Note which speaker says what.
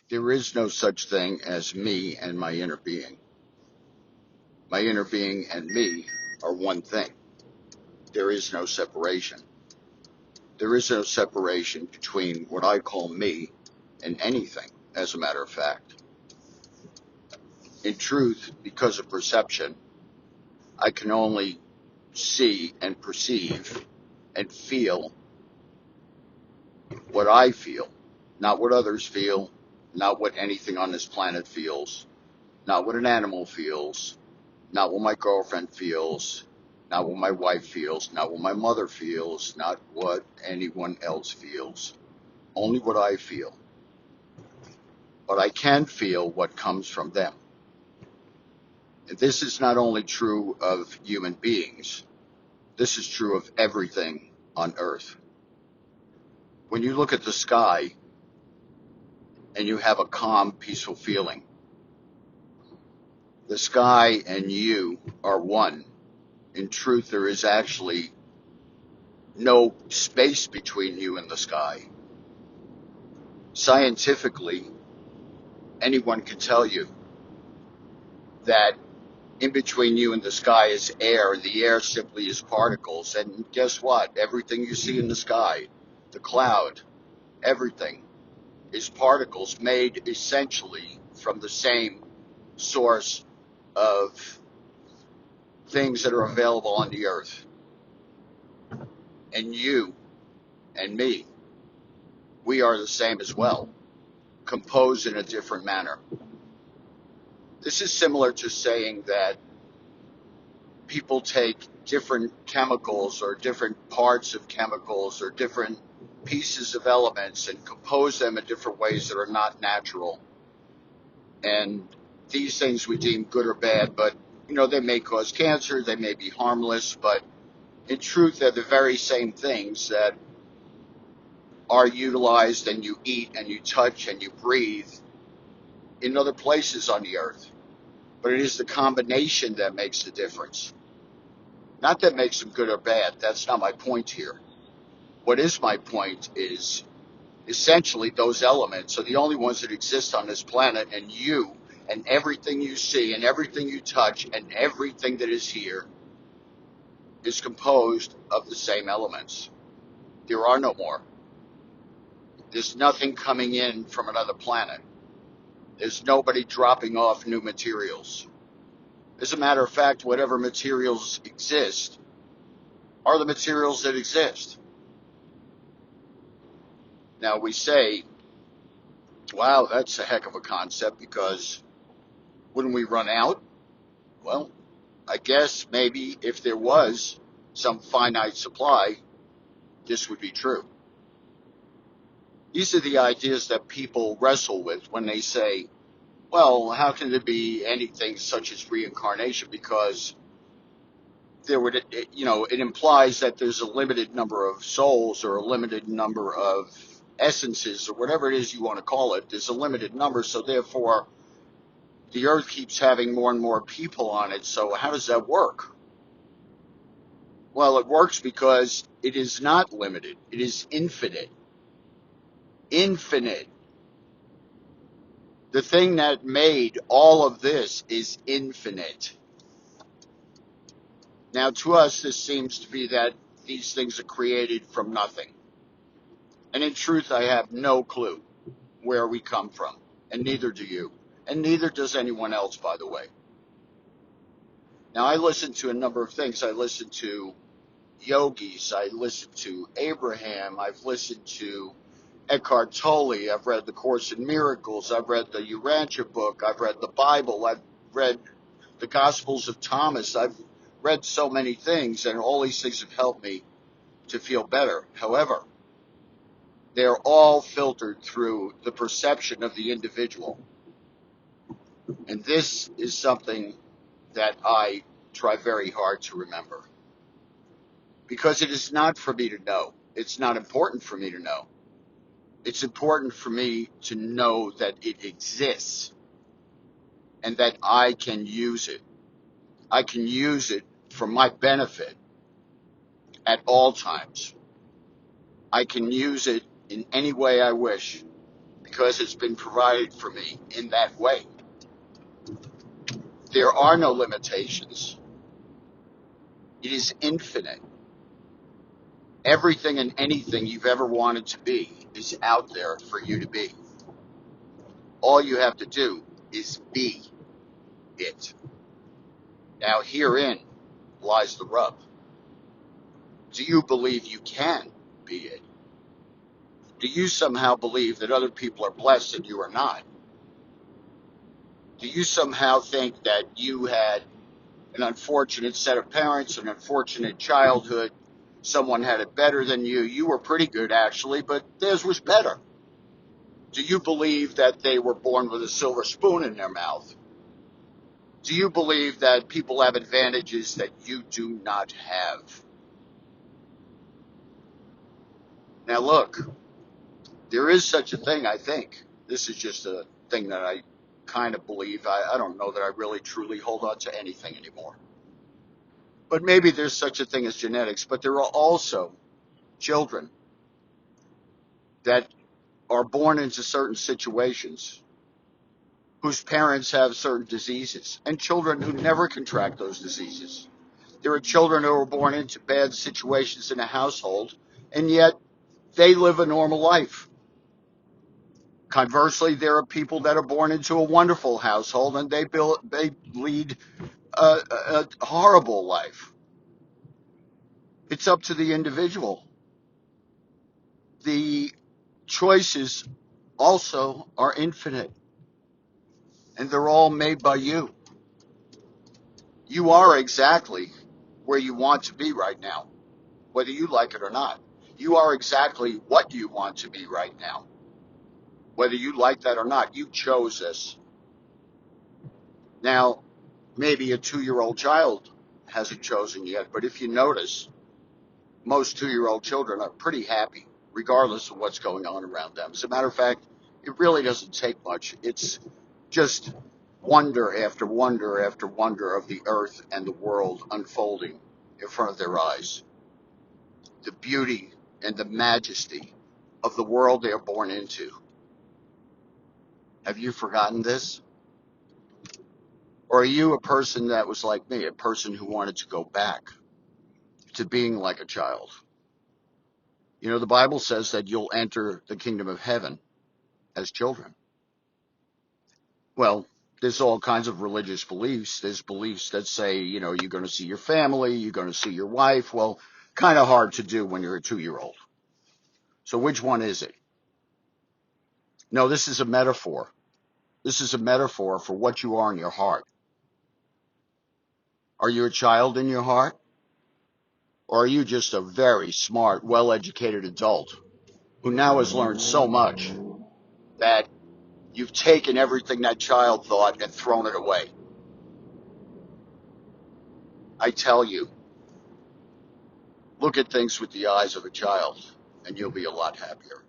Speaker 1: There is no such thing as me and my inner being. My inner being and me are one thing. There is no separation. There is no separation between what I call me and anything, as a matter of fact. In truth, because of perception, I can only see and perceive and feel what I feel, not what others feel, not what anything on this planet feels, not what an animal feels, not what my girlfriend feels, not what my wife feels, not what my mother feels, not what anyone else feels. Only what I feel. But I can feel what comes from them. And this is not only true of human beings, this is true of everything on earth. When you look at the sky and you have a calm, peaceful feeling, the sky and you are one. In truth, there is actually no space between you and the sky. Scientifically, anyone can tell you that in between you and the sky is air. The air simply is particles. And guess what? Everything you see in the sky, the cloud, everything is particles made essentially from the same source of things that are available on the earth. And you and me, we are the same as well, composed in a different manner. This is similar to saying that people take different chemicals or different parts of chemicals or different pieces of elements and compose them in different ways that are not natural. And these things we deem good or bad, but they may cause cancer, they may be harmless, but in truth, they're the very same things that are utilized and you eat and you touch and you breathe in other places on the earth. But it is the combination that makes the difference. Not that makes them good or bad. That's not my point here. What is my point is essentially those elements are the only ones that exist on this planet, and you and everything you see and everything you touch and everything that is here is composed of the same elements. There are no more. There's nothing coming in from another planet. There's nobody dropping off new materials. As a matter of fact, whatever materials exist are the materials that exist. Now we say, wow, that's a heck of a concept, because wouldn't we run out? Well, I guess maybe if there was some finite supply, this would be true. These are the ideas that people wrestle with when they say, well, how can there be anything such as reincarnation? Because it implies that there's a limited number of souls or a limited number of essences or whatever it is you want to call it. There's a limited number, so therefore the earth keeps having more and more people on it. So how does that work? Well, it works because it is not limited. It is infinite. Infinite. The thing that made all of this is infinite. Now, to us, this seems to be that these things are created from nothing. And in truth, I have no clue where we come from, and neither do you. And neither does anyone else, by the way. Now, I listen to a number of things. I listen to yogis. I listen to Abraham. I've listened to Eckhart Tolle. I've read The Course in Miracles. I've read the Urantia book. I've read the Bible. I've read the Gospels of Thomas. I've read so many things, and all these things have helped me to feel better. However, they're all filtered through the perception of the individual. And this is something that I try very hard to remember. Because it is not for me to know. It's not important for me to know. It's important for me to know that it exists and that I can use it. I can use it for my benefit at all times. I can use it in any way I wish because it's been provided for me in that way. There are no limitations. It is infinite. Everything and anything you've ever wanted to be is out there for you to be. All you have to do is be it. Now, herein lies the rub. Do you believe you can be it? Do you somehow believe that other people are blessed and you are not? Do you somehow think that you had an unfortunate set of parents, an unfortunate childhood, someone had it better than you? You were pretty good, actually, but theirs was better. Do you believe that they were born with a silver spoon in their mouth? Do you believe that people have advantages that you do not have? Now, look, there is such a thing, I think. This is just a thing that I kind of believe. I don't know that I really truly hold on to anything anymore. But maybe there's such a thing as genetics, but there are also children that are born into certain situations whose parents have certain diseases, and children who never contract those diseases. There are children who are born into bad situations in a household, and yet they live a normal life. Conversely, there are people that are born into a wonderful household and they lead a horrible life. It's up to the individual. The choices also are infinite, and they're all made by you. You are exactly where you want to be right now, whether you like it or not. You are exactly what you want to be right now, whether you like that or not. You chose this. Now, maybe a 2-year-old child hasn't chosen yet, but if you notice, most 2-year-old children are pretty happy, regardless of what's going on around them. As a matter of fact, it really doesn't take much. It's just wonder after wonder after wonder of the earth and the world unfolding in front of their eyes. The beauty and the majesty of the world they are born into. Have you forgotten this? Or are you a person that was like me, a person who wanted to go back to being like a child? You know, the Bible says that you'll enter the kingdom of heaven as children. Well, there's all kinds of religious beliefs. There's beliefs that say, you know, you're going to see your family, you're going to see your wife. Well, kind of hard to do when you're a 2-year-old. So which one is it? No, this is a metaphor. This is a metaphor for what you are in your heart. Are you a child in your heart? Or are you just a very smart, well-educated adult who now has learned so much that you've taken everything that child thought and thrown it away? I tell you, look at things with the eyes of a child, and you'll be a lot happier.